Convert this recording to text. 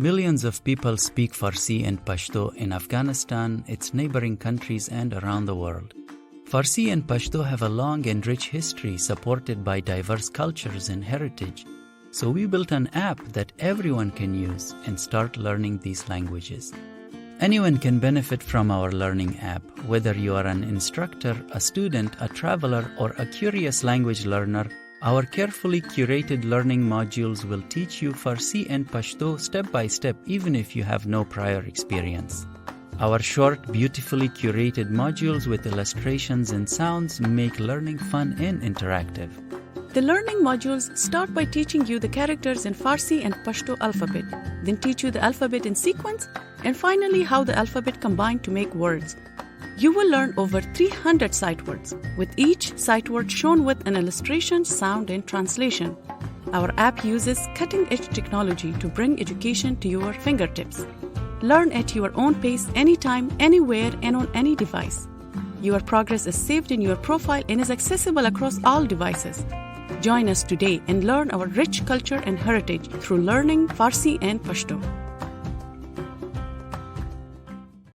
Millions of people speak Farsi and Pashto in Afghanistan, its neighboring countries, and around the world. Farsi and Pashto have a long and rich history supported by diverse cultures and heritage. So we built an app that everyone can use and start learning these languages. Anyone can benefit from our learning app, whether you are an instructor, a student, a traveler, or a curious language learner. Our carefully curated learning modules will teach you Farsi and Pashto step by step, even if you have no prior experience. Our short, beautifully curated modules with illustrations and sounds make learning fun and interactive. The learning modules start by teaching you the characters in Farsi and Pashto alphabet, then teach you the alphabet in sequence, and finally how the alphabet combine to make words. You will learn over 300 sight words, with each sight word shown with an illustration, sound, and translation. Our app uses cutting-edge technology to bring education to your fingertips. Learn at your own pace anytime, anywhere, and on any device. Your progress is saved in your profile and is accessible across all devices. Join us today and learn our rich culture and heritage through learning Farsi and Pashto.